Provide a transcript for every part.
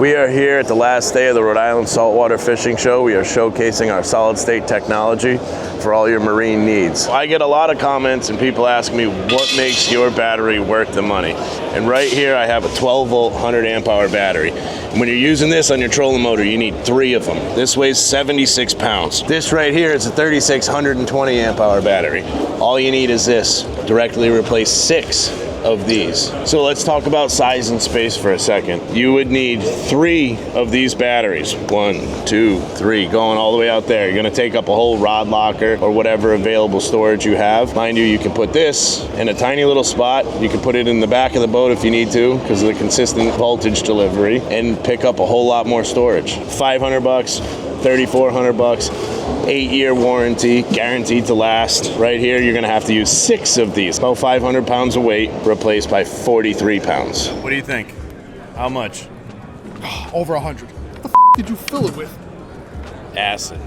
We are here at the last day of the Rhode Island Saltwater Fishing Show. We are showcasing our solid state technology for all your marine needs. I get a lot of comments and people ask me what makes your battery worth the money. And right here I have a 12 volt 100 amp hour battery. And when you're using this on your trolling motor, you need 3 of them. This weighs 76 pounds. This right here is a 3620 amp hour battery. All you need is this. Directly replace 6 of these. So let's talk about size and space for a second. You would need 3 of these batteries. 1, 2, 3, going all the way out there. You're gonna take up a whole rod locker or whatever available storage you have. Mind you, you can put this in a tiny little spot. You can put it in the back of the boat if you need to because of the consistent voltage delivery and pick up a whole lot more storage. 500 bucks, 3,400 bucks. 8-year warranty, guaranteed to last. Right here, you're gonna have to use 6 of these. About 500 pounds of weight, replaced by 43 pounds. What do you think? How much? Over 100. What the did you fill it with? Acid.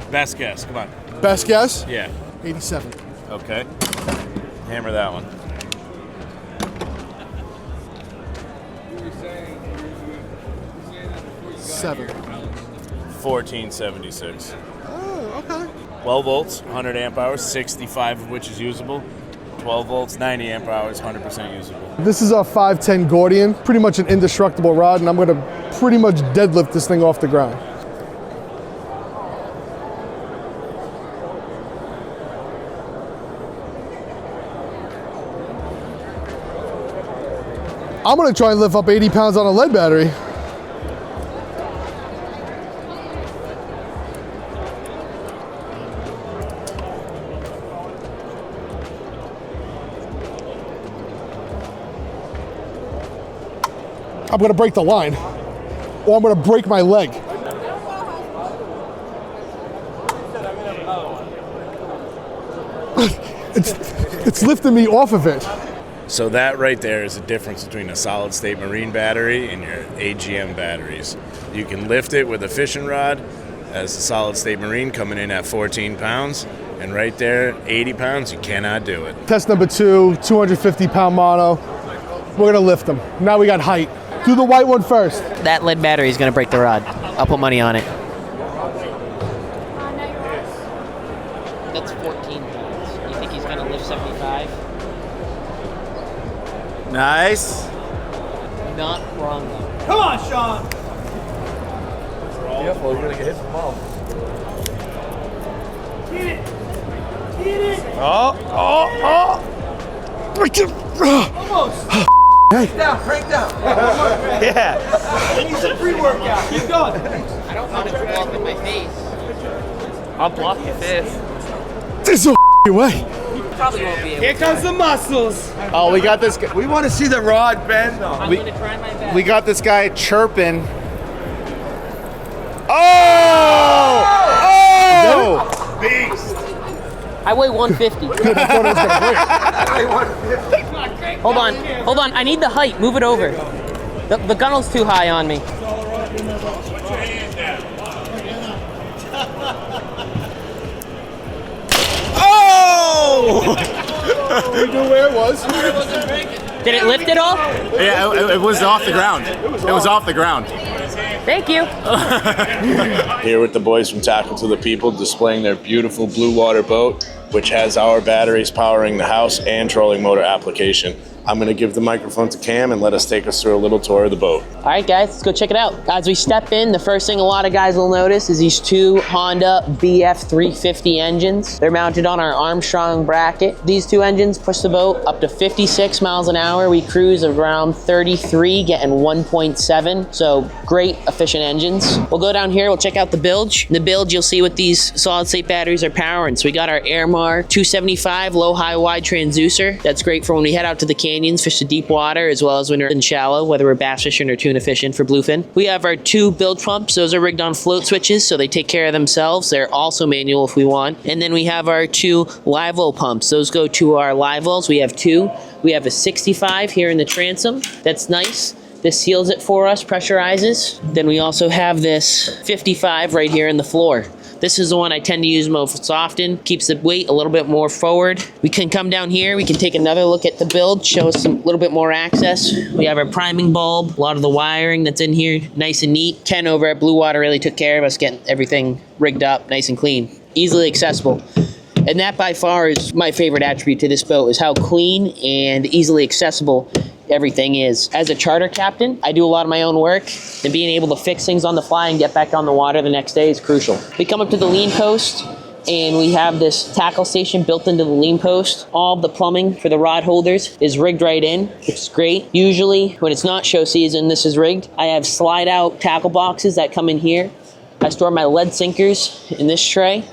Best guess, come on. Best guess? Yeah. 87. Okay. Hammer that one. Seven. 1476. Oh, okay. 12 volts, 100 amp hours, 65 of which is usable. 12 volts, 90 amp hours, 100% usable. This is a 510 Gordian, pretty much an indestructible rod, and I'm gonna pretty much deadlift this thing off the ground. I'm gonna try and lift up 80 pounds on a lead battery. I'm gonna break the line, or I'm gonna break my leg. It's lifting me off of it. So that right there is the difference between a solid state marine battery and your AGM batteries. You can lift it with a fishing rod as a solid state marine coming in at 14 pounds. And right there, 80 pounds, you cannot do it. Test number 2, 250 pound mono. We're gonna lift them. Now we got height. Do the white one first. That lead battery is going to break the rod. I'll put money on it. That's 14 pounds. You think he's going to lift 75? Nice. Not wrong, though. Come on, Shawn. Careful, you're gonna get hit from above. Get it. Get it. Oh. Almost. Hey. Break down. Yeah. He needs a pre-workout. Keep going. I don't want it to block in my face. I'll block your fist. This is a way. Probably won't be able Here to. comes the muscles. Oh, we got this guy. We want to see the rod bend. I'm going to try my best. We got this guy chirping. Oh! Beast. I weigh 150. Hold on. I need the height. Move it over. The gunnel's too high on me. Oh! You knew where it was. Did it lift at all? Yeah, it was off the ground. It was off the ground. Thank you. Here with the boys from Tackle to the People displaying their beautiful blue water boat, which has our batteries powering the house and trolling motor application. I'm gonna give the microphone to Cam and let us take us through a little tour of the boat. All right, guys, let's go check it out. As we step in, the first thing a lot of guys will notice is these 2 Honda BF350 engines. They're mounted on our Armstrong bracket. These 2 engines push the boat up to 56 miles an hour. We cruise around 33, getting 1.7. So great, efficient engines. We'll go down here, we'll check out the bilge. In the bilge, you'll see what these solid state batteries are powering. So we got our Airmar 275 low, high, wide transducer. That's great for when we head out to the canyons, fish the deep water, as well as when we're in shallow, whether we're bass fishing or tuna fishing for bluefin. We have our 2 bilge pumps. Those are rigged on float switches, so they take care of themselves. They're also manual if we want. And then we have our 2 live well pumps. Those go to our live wells. We have 2. We have a 65 here in the transom. That's nice. This seals it for us, pressurizes. Then we also have this 55 right here in the floor. This is the one I tend to use most often. Keeps the weight a little bit more forward. We can come down here. We can take another look at the build, show us a little bit more access. We have our priming bulb, a lot of the wiring that's in here, nice and neat. Ken over at Blue Water really took care of us getting everything rigged up nice and clean, easily accessible. And that by far is my favorite attribute to this boat, is how clean and easily accessible everything is. As a charter captain, I do a lot of my own work, and being able to fix things on the fly and get back on the water the next day is crucial. We come up to the lean post, and we have this tackle station built into the lean post. All of the plumbing for the rod holders is rigged right in, which is great. Usually, when it's not show season, this is rigged. I have slide out tackle boxes that come in here. I store my lead sinkers in this tray,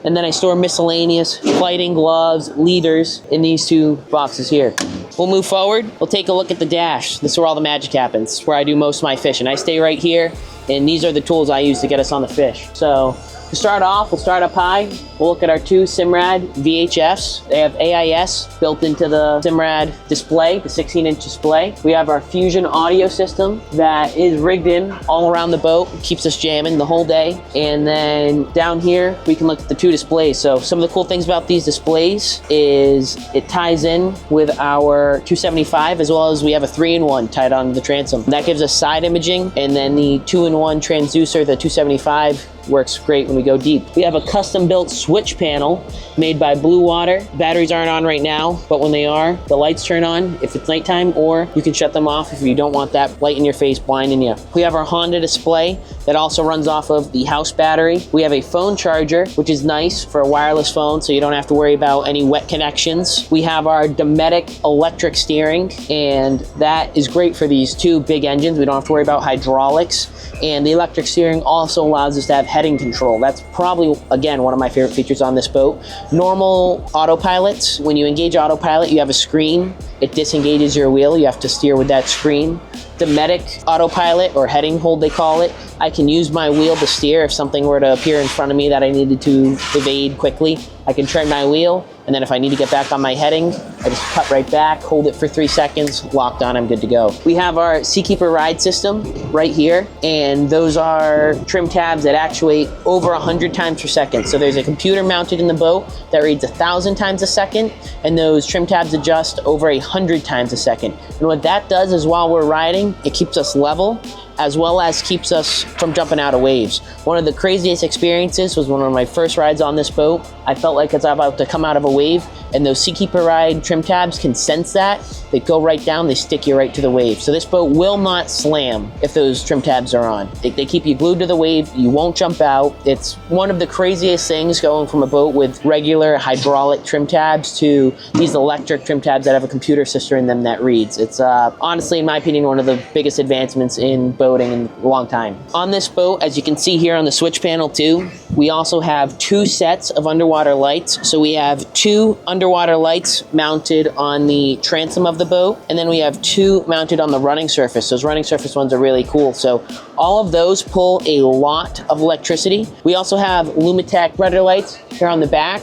and then I store miscellaneous fighting gloves, leaders in these two boxes here. We'll move forward. We'll take a look at the dash. This is where all the magic happens. This is where I do most of my fishing. I stay right here, and these are the tools I use to get us on the fish. So to start off, we'll start up high. We'll look at our two Simrad VHFs. They have AIS built into the Simrad display, the 16-inch display. We have our Fusion audio system that is rigged in all around the boat, keeps us jamming the whole day. And then down here, we can look at the two displays. So some of the cool things about these displays is it ties in with our 275, as well as we have a 3-in-1 tied on the transom. That gives us side imaging, and then the 2-in-1 transducer, the 275, works great when we go deep. We have a custom-built switch panel made by Blue Water. Batteries aren't on right now, but when they are, the lights turn on if it's nighttime, or you can shut them off if you don't want that light in your face blinding you. We have our Honda display that also runs off of the house battery. We have a phone charger, which is nice for a wireless phone, so you don't have to worry about any wet connections. We have our Dometic electric steering, and that is great for these two big engines. We don't have to worry about hydraulics. And the electric steering also allows us to have heading control. That's probably, again, one of my favorite features on this boat. Normal autopilots, when you engage autopilot, you have a screen. It disengages your wheel. You have to steer with that screen. Dometic autopilot, or heading hold they call it, I can use my wheel to steer. If something were to appear in front of me that I needed to evade quickly, I can turn my wheel, and then if I need to get back on my heading, I just cut right back, hold it for 3 seconds, locked on, I'm good to go. We have our Seakeeper ride system right here, and those are trim tabs that actuate over 100 times per second. So there's a computer mounted in the boat that reads 1,000 times a second, and those trim tabs adjust over 100 times a second. And what that does is, while we're riding, it keeps us level, as well as keeps us from jumping out of waves. One of the craziest experiences was one of my first rides on this boat. I felt like I was about to come out of a wave, and those Seakeeper ride trim tabs can sense that. They go right down, they stick you right to the wave. So this boat will not slam if those trim tabs are on. They keep you glued to the wave, you won't jump out. It's one of the craziest things, going from a boat with regular hydraulic trim tabs to these electric trim tabs that have a computer system in them that reads. It's honestly, in my opinion, one of the biggest advancements in boating in a long time. On this boat, as you can see here on the switch panel too, we also have 2 sets of underwater lights. So we have 2 underwater lights mounted on the transom of the boat, and then we have 2 mounted on the running surface. Those running surface ones are really cool. So all of those pull a lot of electricity. We also have Lumitech rudder lights here on the back.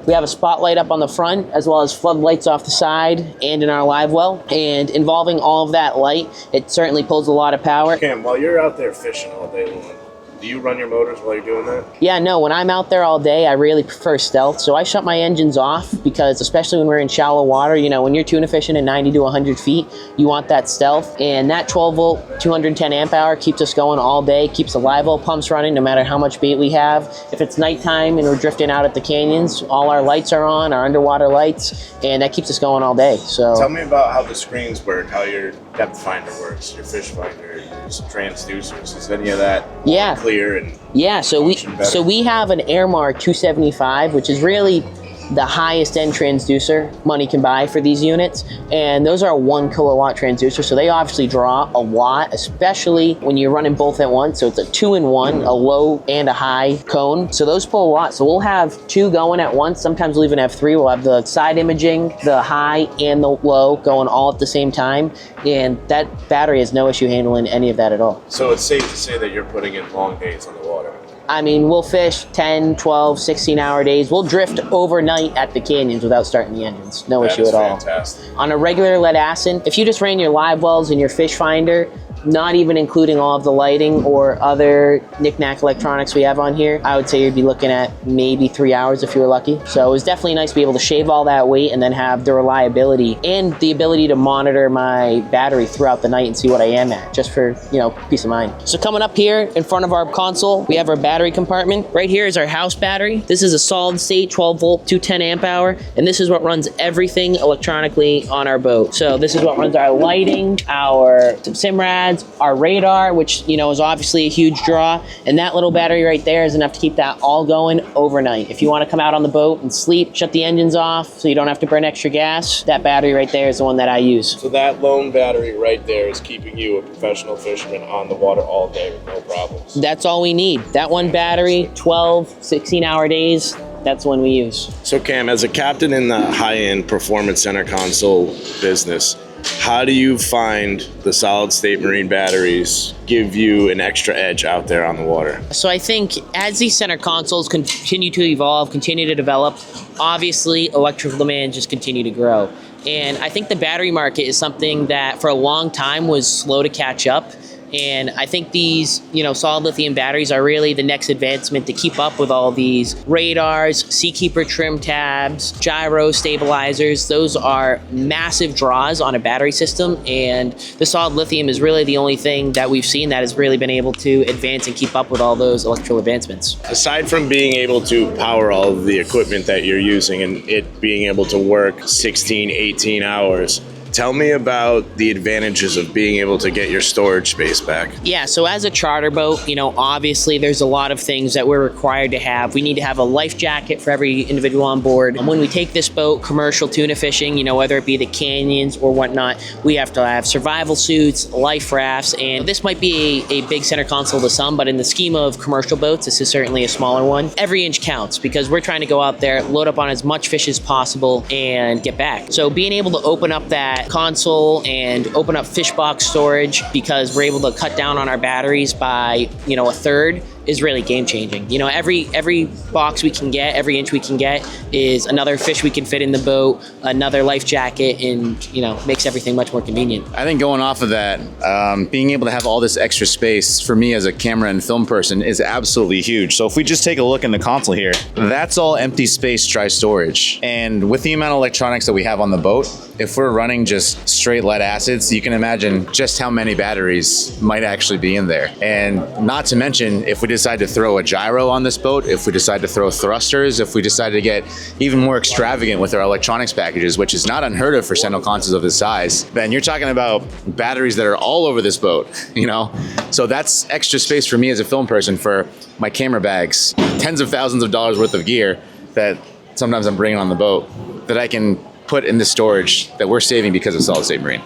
We have a spotlight up on the front, as well as floodlights off the side and in our live well. And involving all of that light, it certainly pulls a lot of power. Cam, while you're out there fishing all day long, do you run your motors while you're doing that? Yeah, no, when I'm out there all day, I really prefer stealth. So I shut my engines off, because especially when we're in shallow water, you know, when you're tuna fishing at 90 to 100 feet, you want that stealth. And that 12 volt, 210 amp hour keeps us going all day, keeps the live well pumps running no matter how much bait we have. If it's nighttime and we're drifting out at the canyons, all our lights are on, our underwater lights, and that keeps us going all day. So tell me about how the screens work, how your depth finder works, your fish finder, your transducers. Is any of that clear and so we have an Airmark 275, which is really the highest end transducer money can buy for these units, and those are 1 kilowatt transducers, so they obviously draw a lot, especially when you're running both at once. So it's a 2-in-1, a low and a high cone, so those pull a lot. So we'll have 2 going at once. Sometimes we'll even have 3. We'll have the side imaging, the high and the low going all at the same time, and that battery has no issue handling any of that at all. So it's safe to say that you're putting in long days on the water? I mean, we'll fish 10, 12, 16-hour days. We'll drift overnight at the canyons without starting the engines. No issue at all. Fantastic. On a regular lead acid, if you just ran your live wells and your fish finder, not even including all of the lighting or other knick-knack electronics we have on here, I would say you'd be looking at maybe 3 hours if you were lucky. So it was definitely nice to be able to shave all that weight and then have the reliability and the ability to monitor my battery throughout the night and see what I am at, just for, you know, peace of mind. So coming up here in front of our console, we have our battery compartment. Right here is our house battery. This is a solid state 12 volt 210 amp hour, and this is what runs everything electronically on our boat. So this is what runs our lighting, our simrads, our radar, which, you know, is obviously a huge draw, and that little battery right there is enough to keep that all going overnight. If you want to come out on the boat and sleep, shut the engines off so you don't have to burn extra gas, that battery right there is the one that I use. So that lone battery right there is keeping you a professional fisherman on the water all day with no problems. That's all we need. That one battery, 12, 16-hour days, that's when we use. So Cam, as a captain in the high-end performance center console business, how do you find the solid state marine batteries give you an extra edge out there on the water? So I think as these center consoles continue to evolve, continue to develop, obviously electrical demand just continue to grow. And I think the battery market is something that for a long time was slow to catch up. And I think these, you know, solid lithium batteries are really the next advancement to keep up with all these radars, Seakeeper trim tabs, gyro stabilizers. Those are massive draws on a battery system, and the solid lithium is really the only thing that we've seen that has really been able to advance and keep up with all those electrical advancements. Aside from being able to power all of the equipment that you're using and it being able to work 16, 18 hours, tell me about the advantages of being able to get your storage space back. Yeah, so as a charter boat, you know, obviously there's a lot of things that we're required to have. We need to have a life jacket for every individual on board. And when we take this boat commercial tuna fishing, you know, whether it be the canyons or whatnot, we have to have survival suits, life rafts, and this might be a big center console to some, but in the scheme of commercial boats, this is certainly a smaller one. Every inch counts because we're trying to go out there, load up on as much fish as possible, and get back. So being able to open up that console and open up fish box storage, because we're able to cut down on our batteries by, you know, a third, is really game changing. You know, every box we can get, every inch we can get is another fish we can fit in the boat, another life jacket, and, you know, makes everything much more convenient. I think going off of that, being able to have all this extra space for me as a camera and film person is absolutely huge. So if we just take a look in the console here, that's all empty space, dry storage. And with the amount of electronics that we have on the boat, if we're running just straight lead acids, you can imagine just how many batteries might actually be in there. And not to mention, if we decide to throw a gyro on this boat, if we decide to throw thrusters, if we decide to get even more extravagant with our electronics packages, which is not unheard of for center consoles of this size, then you're talking about batteries that are all over this boat, you know? So that's extra space for me as a film person for my camera bags, tens of thousands of dollars worth of gear that sometimes I'm bringing on the boat that I can put in the storage that we're saving because of solid state marine.